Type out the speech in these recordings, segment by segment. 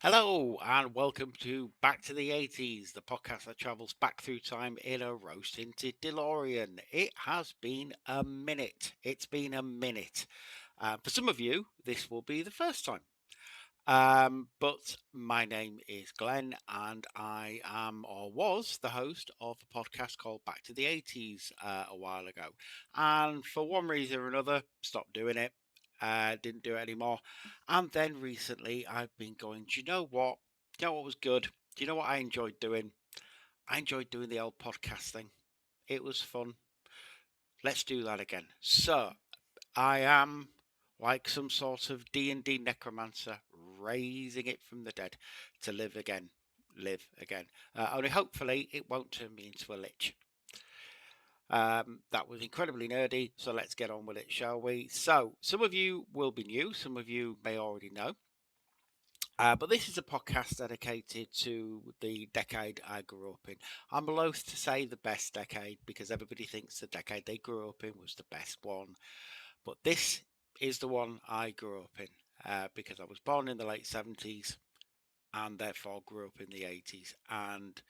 Hello and welcome to Back to the 80s, the podcast that travels back through time in a rose tinted DeLorean. It has been a minute. It's been a minute. For some of you, this will be the first time. But my name is Glenn, and I am or was the host of a podcast called Back to the 80s a while ago. And for one reason or another, stopped doing it, didn't do it anymore. And then recently, I've been going, do you know what? Do you know what was good? Do you know what I enjoyed doing? I enjoyed doing the old podcast thing. It was fun. Let's do that again. So, I am like some sort of D&D necromancer raising it from the dead to live again. Only hopefully it won't turn me into a lich. That was incredibly nerdy, so let's get on with it, shall we? So some of you will be new, some of you may already know. But this is a podcast dedicated to the decade I grew up in. I'm loath to say the best decade because everybody thinks the decade they grew up in was the best one. But this is the one I grew up in because I was born in the late 70s and therefore grew up in the 80s. And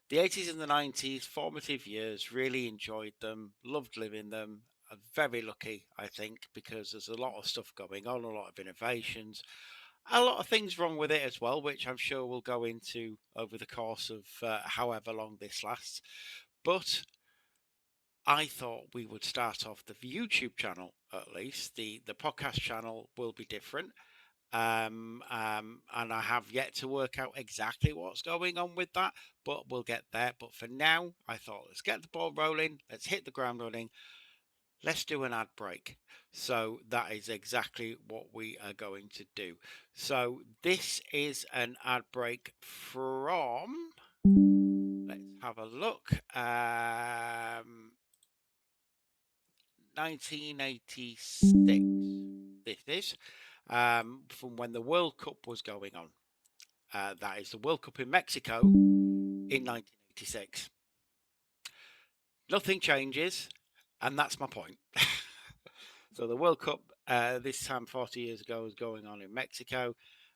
the 80s and the 90s, formative years, really enjoyed them, loved living them. I'm very lucky, I think, because there's a lot of stuff going on, a lot of innovations, a lot of things wrong with it as well, which I'm sure we'll go into over the course of however long this lasts. But I thought we would start off the YouTube channel at least. The podcast channel will be different. And I have yet to work out exactly what's going on with that, but we'll get there. But for now, I thought let's get the ball rolling, let's hit the ground running, let's do an ad break. So that is exactly what we are going to do. So this is an ad break from, let's have a look. 1986. This is from when the World Cup was going on. That is the World Cup in Mexico in 1986. Nothing changes, and that's my point. So the World Cup this time 40 years ago was going on in Mexico,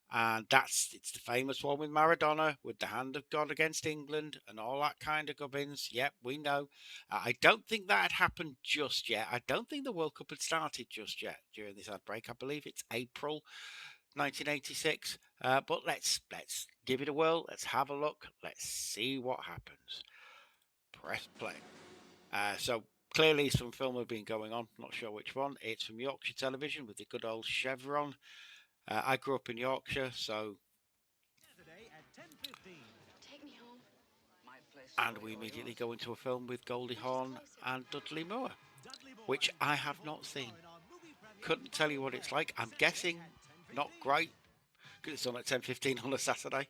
and it's the famous one with Maradona with the hand of God against England and all that kind of gubbins. Yep, we know. I don't think that had happened just yet. I don't think the World Cup had started just yet during this ad break. I believe it's April 1986. But let's give it a whirl. Let's have a look. Let's see what happens. Press play. So clearly some film have been going on. Not sure which one. It's from Yorkshire Television with the good old chevron. I grew up in Yorkshire, so Take me home. and we immediately go into a film with Goldie Hawn and Dudley Moore, which I have not seen. Couldn't tell you what it's like. I'm guessing not great because it's on at 10:15 on a Saturday.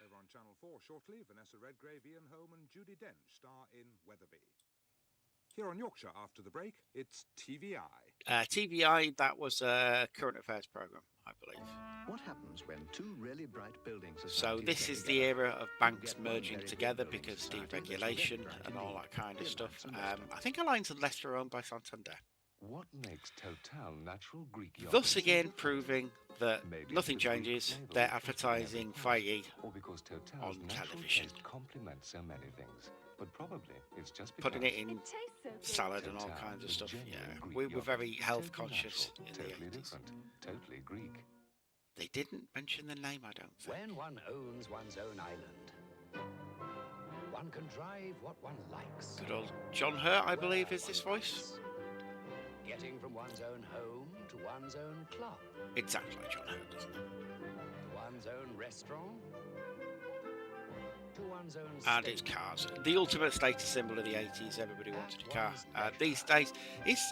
Over on Channel 4 shortly, Vanessa Redgrave, Ian Holm and Judi Dench star in Weatherby. Here on Yorkshire after the break, it's TVI. TVI, that was a current affairs programme, I believe. What happens when two really bright building So societies this get is the together? era of banks merging together because deregulation and all that kind of stuff. I think Alliance and Leicester are owned by Santander. What makes Total natural Greek yogurt? Thus again proving that nothing changes. They're advertising Fire or because Total's on natural television. taste complements so many things. But probably it's just Putting because it in It tastes so good. salad and all Total kinds of is stuff. genuine Yeah, Greek we were yogurt. very health Totally conscious natural, in the totally 80s. different, totally Greek. They didn't mention the name, I don't think. When one owns one's own island, one can drive what one likes. Good old John Hurt, I believe, is this voice. Getting from one's own home to one's own club, It sounds like John Hurt, doesn't it? to one's own restaurant, to one's own And it's stable. cars. The ultimate status symbol of the 80s. Everybody wanted a car. These days, is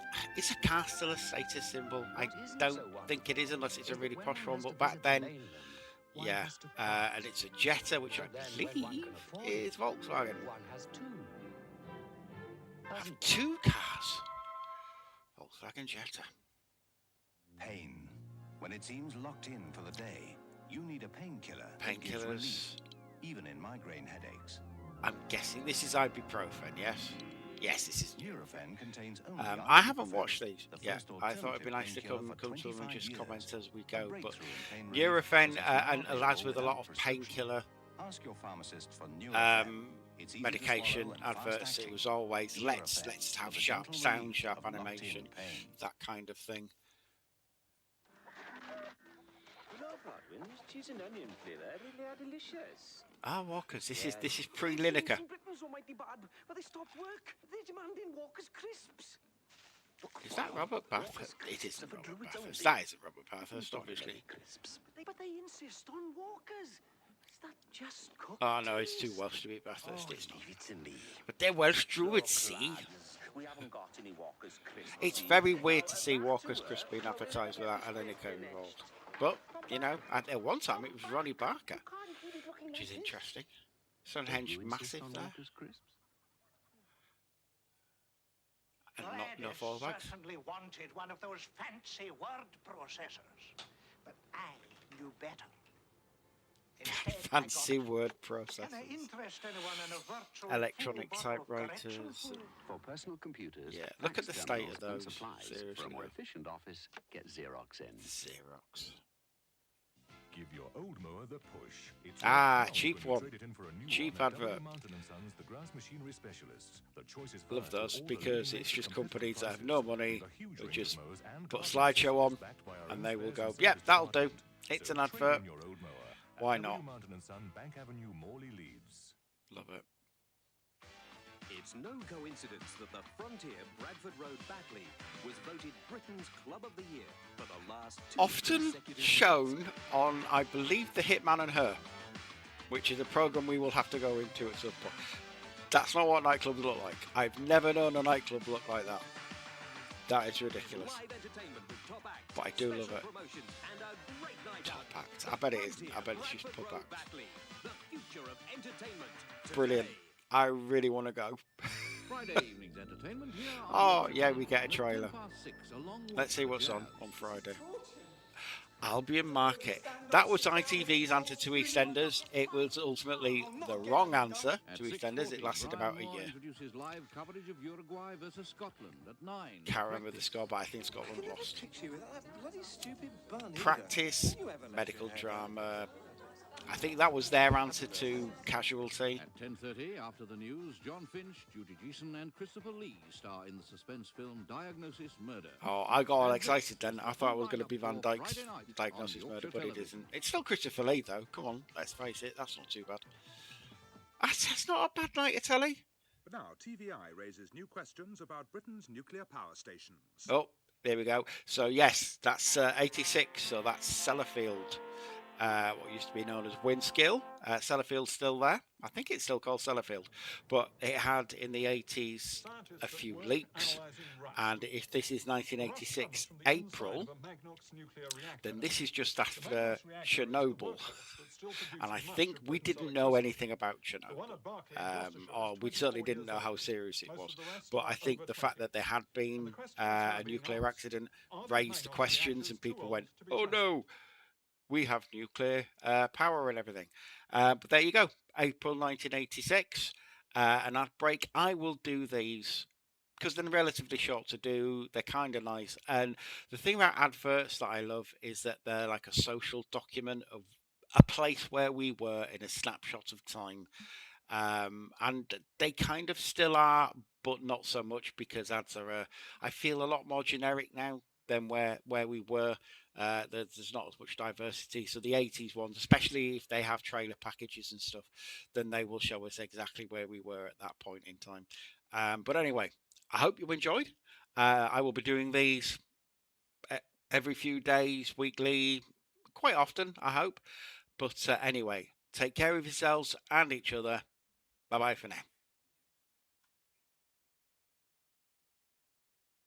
a car still a status symbol? I don't think it is unless it's a really posh one. But back then, yeah. And it's a Jetta, which I believe is Volkswagen. One has two. Have two cars. Volkswagen Jetta. Pain. When it seems locked in for the day, you need a painkiller. that gives relief, Painkillers. even in migraine headaches. I'm guessing this is ibuprofen, yes? Yes, this is. Nurofen contains only I haven't ibuprofen, watched these the yet. first I thought it'd be nice to alternative come painkiller for to them and 25 just years. comment as we A go. But breakthrough in pain relief Nurofen because it's and now lads with a lot available of without painkiller Ask your pharmacist for Nurofen. It's easy to medication swallow and fast adverts. It acting. was always let's Nurofen have for the sharp gentle sound, relief sharp of locked-in animation, pain. that kind of thing. Hello, Podwins. Cheese and onion flavour really are delicious. Ah, Walkers. This is pre-Lineker. Britain's almighty bad, but they stopped work. They're demanding Walker's crisps. Is that Robert Walker's Bathurst? It crisps isn't are for Robert druids Bathurst. only. That isn't Robert Bathurst, obviously. Crisps. But they insist on Walker's. Is that just cooked? Oh no, it's too Welsh to be Bathurst. It's not. Leave it to me. But they're Welsh druids, Look, see? lads, we haven't got any Walker's crisps. It's very weird to see Walker's crisp being advertised without Lineker involved. But, you know, at one time it was Ronnie Barker, which is interesting. Stonehenge massive there. And not enough all bags. Certainly wanted one of those fancy word processors, but I knew better. Instead, I Fancy got, word "Can I processors. interest anyone in a virtual Electronic full bottle of correction typewriters. fluid?" For personal computers, Yeah, look at the fax state of terminals, and those, supplies. For seriously, a more though. efficient office, get Xerox in. Xerox. Give your old mower the push. It's Ah, now cheap when you one. trade it in for a new Cheap one at advert. W. Sons, the grass machinery specialists. The choice is Love vast with those all the because leading it's edge just competitive companies that have prices, no money with a huge who range just of mowers and put a garden slideshow on accessories backed by our and own they will spares go, and yep, service that'll do. department. It's So an trade advert. in your old mower at Why W. not? Martin and Son, Bank Avenue, Morley, Leeds. Love it. It's no coincidence that the Frontier Bradford Road Batley was voted Britain's Club of the Year for the last 2 Often consecutive shown years. on, I believe, The Hitman and Her, which is a program we will have to go into at some point. That's not what nightclubs look like. I've never known a nightclub look like that. That is ridiculous. Live entertainment with top acts, But I do love special it. promotions, and a great night Top out. acts. I bet it isn't. I Frontier bet it's just Bradford pub Road acts. Batley, the future of entertainment. Brilliant. today. I really want to go. Friday evening's entertainment here. Oh, yeah, we get a trailer. Let's see what's on Friday. Albion Market. That was ITV's answer to EastEnders. It was ultimately the wrong answer to EastEnders. It lasted about a year. Can't remember the score, but I think Scotland lost. Practice, medical drama. I think that was their answer to Casualty. At 10:30, after the news, John Finch, Judy Geeson and Christopher Lee star in the suspense film Diagnosis Murder. Oh, I got all excited then. I thought it was going to be Van Dyke's Diagnosis Murder, but it isn't. It's still Christopher Lee, though. Come on, let's face it. That's not too bad. That's not a bad night of telly. But now, TVI raises new questions about Britain's nuclear power stations. Oh, there we go. So, yes, that's 86. So that's Sellafield. What used to be known as Winskill. Sellafield's still there. I think it's still called Sellafield. But it had in the 80s a few leaks. And if this is 1986 April, then this is just after Chernobyl. And I think we didn't know anything about Chernobyl. Or we certainly didn't know how serious it was. But I think the fact that there had been a nuclear accident raised the questions and people went, oh no, we have nuclear power and everything. But there you go, April 1986. An ad break. I will do these because they're relatively short to do. They're kind of nice. And the thing about adverts that I love is that they're like a social document of a place where we were in a snapshot of time. And they kind of still are, but not so much because ads are, I feel, a lot more generic now than where we were. There's not as much diversity. So the 80s ones, especially if they have trailer packages and stuff, then they will show us exactly where we were at that point in time. But anyway, I hope you enjoyed. I will be doing these every few days, weekly, quite often, I hope. But anyway, take care of yourselves and each other. Bye-bye for now.